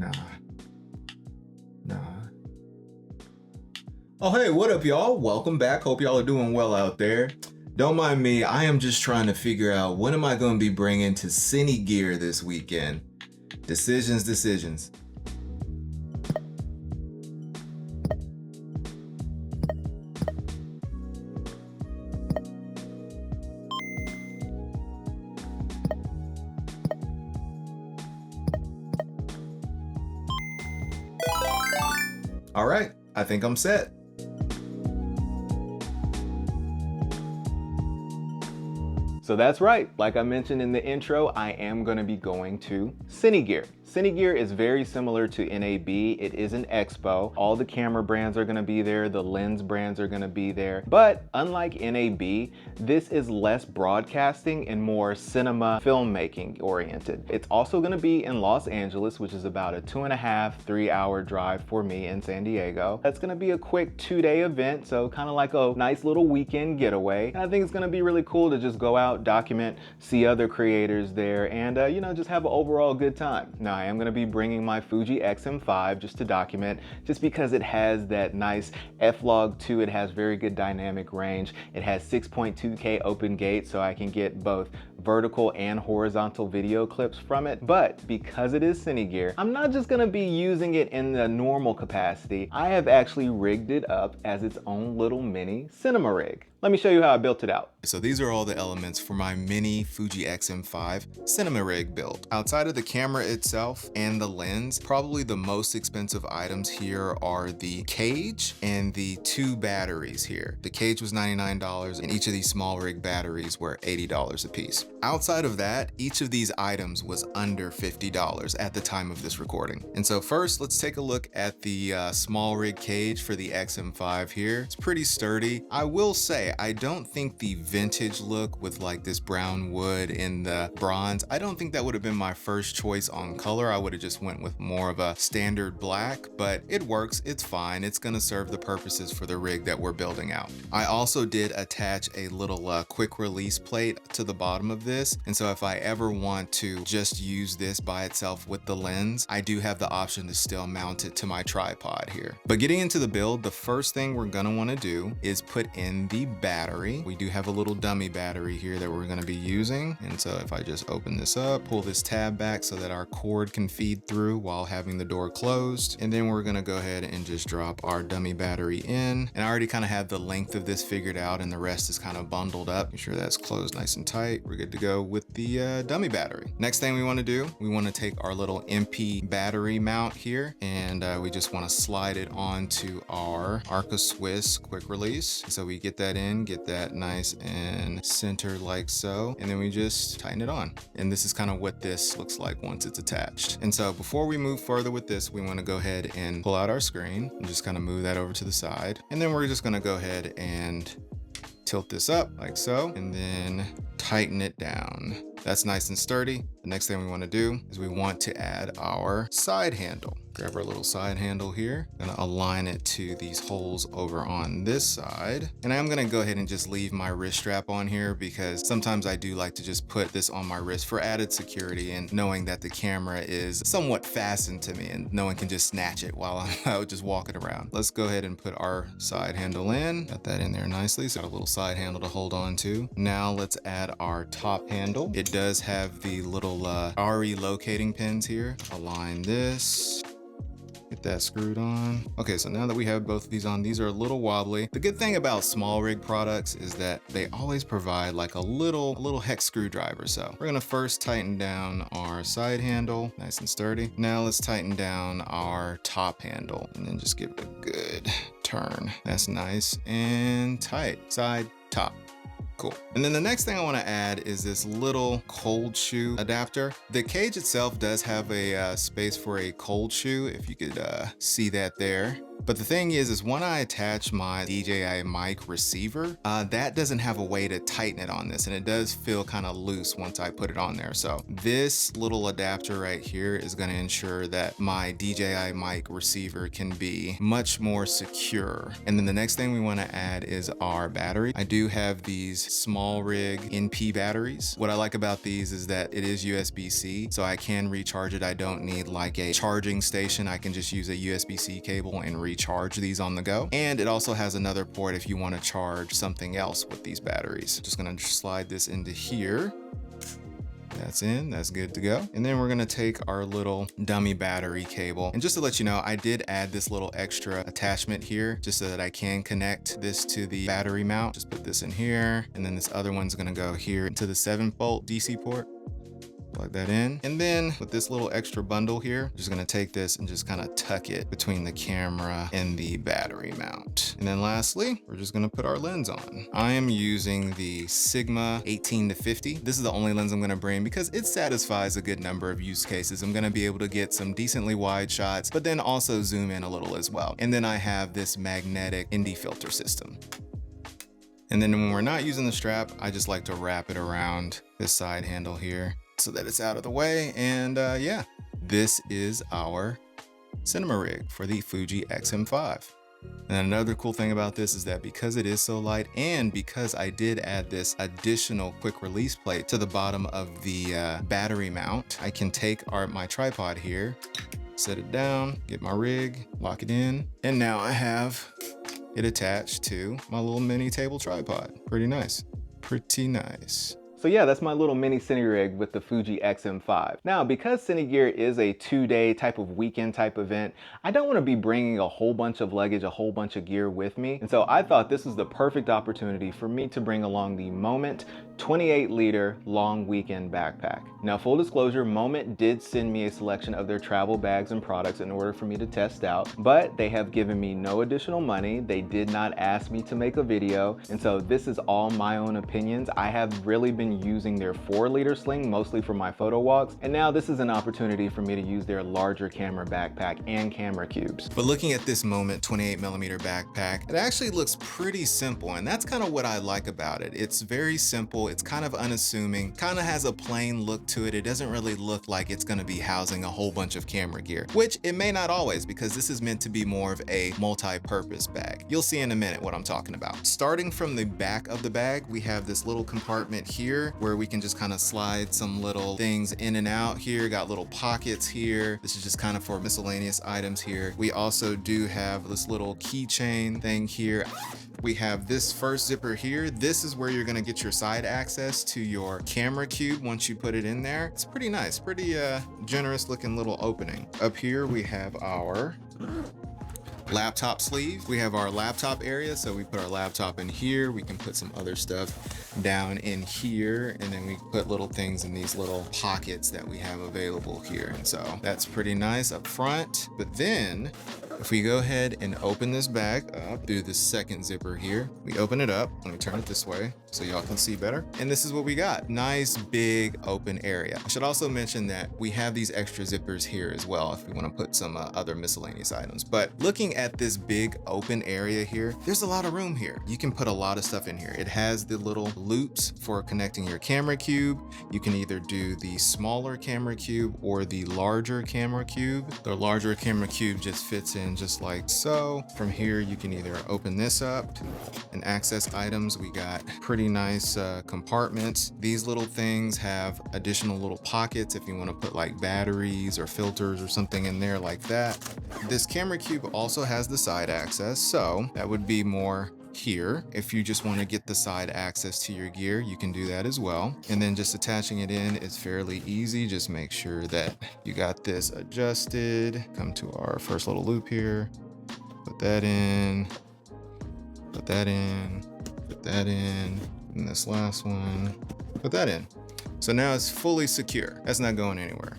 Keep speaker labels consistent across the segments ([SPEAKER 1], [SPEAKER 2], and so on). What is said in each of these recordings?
[SPEAKER 1] Nah. Oh, hey, what up, y'all? Welcome back. Hope y'all are doing well out there. Don't mind me, I am just trying to figure out what am I going to be bringing to Cinegear this weekend. Decisions. All right, I think I'm set. So that's right, like I mentioned in the intro, I am going to be going to Cinegear. Cinegear is very similar to NAB. It is an expo. All the camera brands are going to be there, the lens brands are going to be there. But unlike NAB, this is less broadcasting and more cinema filmmaking oriented. It's also going to be in Los Angeles, which is about a 2.5, 3-hour drive for me in San Diego. That's going to be a quick 2-day event, so kind of like a nice little weekend getaway. And I think it's going to be really cool to just go out, document, see other creators there, and just have an overall good time. Now, I am going to be bringing my Fuji X-M5 just to document, just because it has that nice F-Log 2. It has very good dynamic range. It has 6.2K open gate, so I can get both vertical and horizontal video clips from it. But because it is Cinegear, I'm not just going to be using it in the normal capacity. I have actually rigged it up as its own little mini cinema rig. Let me show you how I built it out. So these are all the elements for my mini Fuji X-M5 CineRig build. Outside of the camera itself and the lens, probably the most expensive items here are the cage and the 2 batteries here. The cage was $99 and each of these small rig batteries were $80 a piece. Outside of that, each of these items was under $50 at the time of this recording. And so first, let's take a look at the small rig cage for the X-M5 here. It's pretty sturdy. I will say, I don't think the vintage look with like this brown wood and the bronze, I don't think that would have been my first choice on color. I would have just went with more of a standard black, but it works, it's fine. It's gonna serve the purposes for the rig that we're building out. I also did attach a little quick release plate to the bottom of this. And so if I ever want to just use this by itself with the lens, I do have the option to still mount it to my tripod here. But getting into the build, the first thing we're gonna wanna do is put in the battery. We do have a little dummy battery here that we're going to be using. And so if I just open this up, pull this tab back so that our cord can feed through while having the door closed. And then we're going to go ahead and just drop our dummy battery in. And I already kind of have the length of this figured out and the rest is kind of bundled up. Make sure that's closed nice and tight. We're good to go with the dummy battery. Next thing we want to do, we want to take our little MP battery mount here and we just want to slide it onto our Arca Swiss quick release. So we get that in, get that nice and centered like so, and then we just tighten it on. And this is kind of what this looks like once it's attached. And so before we move further with this, we want to go ahead and pull out our screen and just kind of move that over to the side. And then we're just going to go ahead and tilt this up like so, and then tighten it down. That's nice and sturdy. The next thing we want to do is we want to add our side handle. Grab our little side handle here. Gonna align it to these holes over on this side. And I'm gonna go ahead and just leave my wrist strap on here because sometimes I do like to just put this on my wrist for added security and knowing that the camera is somewhat fastened to me and no one can just snatch it while I'm out just walking around. Let's go ahead and put our side handle in. Got that in there nicely. So got a little side handle to hold on to. Now let's add our top handle. It does have the little RE locating pins here. Align this. Get that screwed on. Okay, so now that we have both of these on, these are a little wobbly. The good thing about small rig products is that they always provide like a little hex screwdriver. So we're gonna first tighten down our side handle, nice and sturdy. Now let's tighten down our top handle and then just give it a good turn. That's nice and tight. Side, top. Cool. And then the next thing I want to add is this little cold shoe adapter. The cage itself does have a space for a cold shoe, if you could see that there. But the thing is when I attach my DJI mic receiver, that doesn't have a way to tighten it on this, and it does feel kind of loose once I put it on there. So this little adapter right here is going to ensure that my DJI mic receiver can be much more secure. And then the next thing we want to add is our battery. I do have these CineRig NP batteries. What I like about these is that it is USB-C, so I can recharge it. I don't need like a charging station. I can just use a USB-C cable and recharge these on the go. And it also has another port if you want to charge something else with these batteries. Just gonna slide this into here. That's in, that's good to go. And then we're gonna take our little dummy battery cable. And just to let you know, I did add this little extra attachment here just so that I can connect this to the battery mount. Just put this in here. And then this other one's gonna go here to the 7-volt DC port. Plug that in. And then with this little extra bundle here, I'm just gonna take this and just kind of tuck it between the camera and the battery mount. And then lastly, we're just gonna put our lens on. I am using the Sigma 18-50. This is the only lens I'm gonna bring because it satisfies a good number of use cases. I'm gonna be able to get some decently wide shots, but then also zoom in a little as well. And then I have this magnetic ND filter system. And then when we're not using the strap, I just like to wrap it around this side handle here, so that it's out of the way. And yeah, this is our cinema rig for the Fuji X-M5. And another cool thing about this is that because it is so light, and because I did add this additional quick release plate to the bottom of the battery mount, I can take my tripod here, set it down, get my rig, lock it in, and now I have it attached to my little mini table tripod. Pretty nice, pretty nice. So yeah, that's my little mini CineRig with the Fuji X-M5. Now, because Cinegear is a 2-day type of weekend type event, I don't want to be bringing a whole bunch of luggage, a whole bunch of gear with me. And so I thought this is the perfect opportunity for me to bring along the Moment 28-liter long weekend backpack. Now, full disclosure, Moment did send me a selection of their travel bags and products in order for me to test out, but they have given me no additional money. They did not ask me to make a video. And so this is all my own opinions. I have really been using their 4-liter Sling mostly for my photo walks, and now this is an opportunity for me to use their larger camera backpack and camera cubes. But looking at this Moment 28mm backpack, it actually looks pretty simple, and that's kind of what I like about it. It's very simple, it's kind of unassuming, kind of has a plain look to it. It doesn't really look like it's going to be housing a whole bunch of camera gear, which it may not always, because this is meant to be more of a multi-purpose bag. You'll see in a minute what I'm talking about. Starting from the back of the bag, we have this little compartment here where we can just kind of slide some little things in and out here. Got little pockets here. This is just kind of for miscellaneous items here. We also do have this little keychain thing here. We have this first zipper here. This is where you're gonna get your side access to your camera cube once you put it in there. It's pretty nice, pretty generous looking little opening. Up here we have our laptop sleeve. We have our laptop area, so we put our laptop in here. We can put some other stuff down in here, and then we put little things in these little pockets that we have available here. And so that's pretty nice up front. But then if we go ahead and open this bag up through the second zipper here, we open it up. Let me turn it this way so y'all can see better. And this is what we got. Nice big open area. I should also mention that we have these extra zippers here as well if we want to put some other miscellaneous items. But looking at this big open area here, there's a lot of room here. You can put a lot of stuff in here. It has the little loops for connecting your camera cube. You can either do the smaller camera cube or the larger camera cube. The larger camera cube just fits in just like so. From here, you can either open this up and access items. We got pretty nice compartments. These little things have additional little pockets if you want to put like batteries or filters or something in there like that. This camera cube also has the side access, so that would be more here. If you just want to get the side access to your gear, you can do that as well. And then just attaching it in is fairly easy. Just make sure that you got this adjusted. Come to our first little loop here, put that in, put that in, put that in, and this last one, put that in. So now it's fully secure. That's not going anywhere.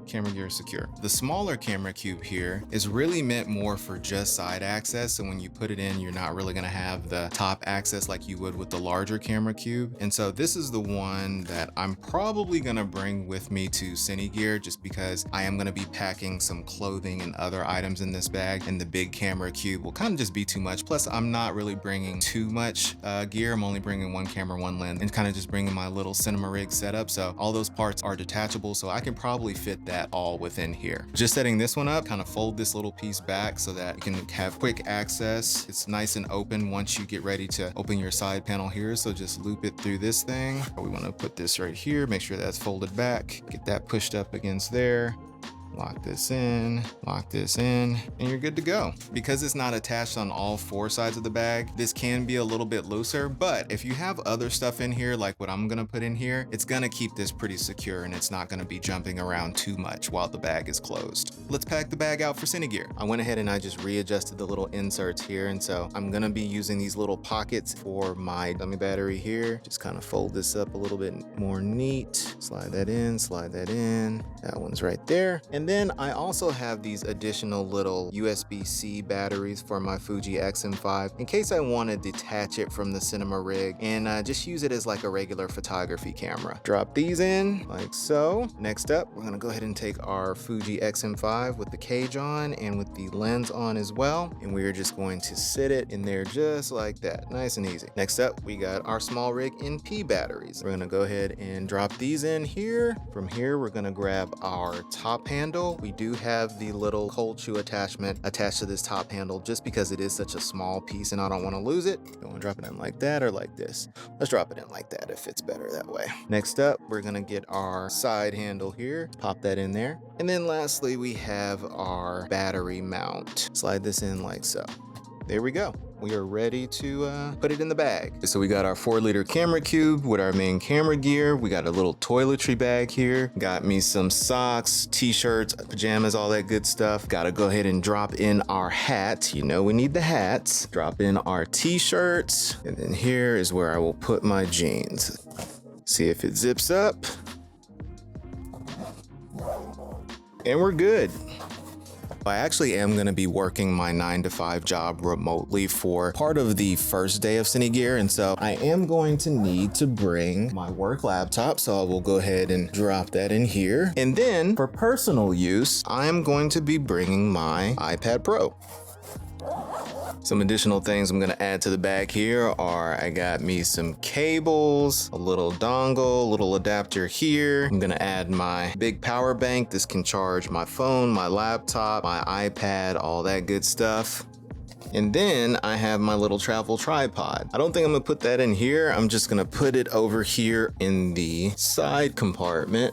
[SPEAKER 1] camera gear secure. The smaller camera cube here is really meant more for just side access. So when you put it in, you're not really gonna have the top access like you would with the larger camera cube. And so this is the one that I'm probably gonna bring with me to Cinegear, just because I am gonna be packing some clothing and other items in this bag, and the big camera cube will kind of just be too much. Plus I'm not really bringing too much gear. I'm only bringing one camera, one lens, and kind of just bringing my little CineRig setup. So all those parts are detachable, so I can probably fit that all within here. Just setting this one up, kind of fold this little piece back so that you can have quick access. It's nice and open once you get ready to open your side panel here. So just loop it through this thing. We want to put this right here, make sure that's folded back, get that pushed up against there. Lock this in, and you're good to go. Because it's not attached on all four sides of the bag, this can be a little bit looser, but if you have other stuff in here, like what I'm gonna put in here, it's gonna keep this pretty secure and it's not gonna be jumping around too much while the bag is closed. Let's pack the bag out for Cinegear. I went ahead and I just readjusted the little inserts here, and so I'm gonna be using these little pockets for my dummy battery here. Just kind of fold this up a little bit more neat. Slide that in, that one's right there. And then I also have these additional little USB-C batteries for my Fuji X-M5 in case I want to detach it from the CineRig and just use it as like a regular photography camera. Drop these in like so. Next up, we're gonna go ahead and take our Fuji X-M5 with the cage on and with the lens on as well, and we are just going to sit it in there just like that, nice and easy. Next up, we got our SmallRig NP batteries. We're gonna go ahead and drop these in here. From here, we're gonna grab our top handle. We do have the little cold shoe attachment attached to this top handle just because it is such a small piece and I don't want to lose it. You want to drop it in like that or like this? Let's drop it in like that. It fits better that way. Next up, we're gonna get our side handle here, pop that in there. And then lastly, we have our battery mount. Slide this in like so. There we go. We are ready to put it in the bag. So we got our 4-liter camera cube with our main camera gear. We got a little toiletry bag here. Got me some socks, t-shirts, pajamas, all that good stuff. Gotta go ahead and drop in our hat. You know we need the hats. Drop in our t-shirts. And then here is where I will put my jeans. See if it zips up. And we're good. I actually am going to be working my 9-to-5 job remotely for part of the first day of Cinegear, and so I am going to need to bring my work laptop, so I will go ahead and drop that in here. And then for personal use, I'm going to be bringing my iPad Pro. Some additional things I'm gonna add to the bag here are I got me some cables, a little dongle, a little adapter here. I'm gonna add my big power bank. This can charge my phone, my laptop, my iPad, all that good stuff. And then I have my little travel tripod. I don't think I'm gonna put that in here. I'm just gonna put it over here in the side compartment.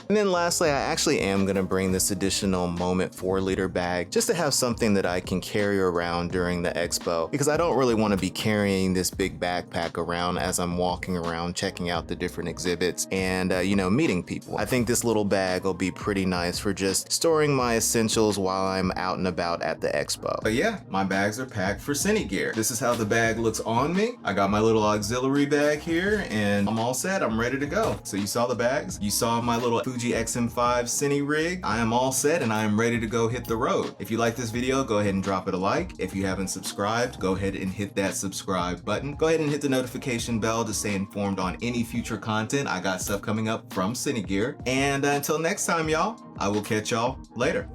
[SPEAKER 1] And then lastly, I actually am gonna bring this additional Moment 4-liter bag just to have something that I can carry around during the expo, because I don't really want to be carrying this big backpack around as I'm walking around checking out the different exhibits and you know, meeting people. I think this little bag will be pretty nice for just storing my essentials while I'm out and about at the expo. But yeah, my bags are packed for Cinegear. This is how the bag looks on me. I got my little auxiliary bag here and I'm all set. I'm ready to go. So you saw the bags, you saw my little Fuji X-M5 Cinerig. I am all set and I am ready to go hit the road. If you like this video, go ahead and drop it a like. If you haven't subscribed, go ahead and hit that subscribe button. Go ahead and hit the notification bell to stay informed on any future content. I got stuff coming up from Cinegear. And until next time, y'all, I will catch y'all later.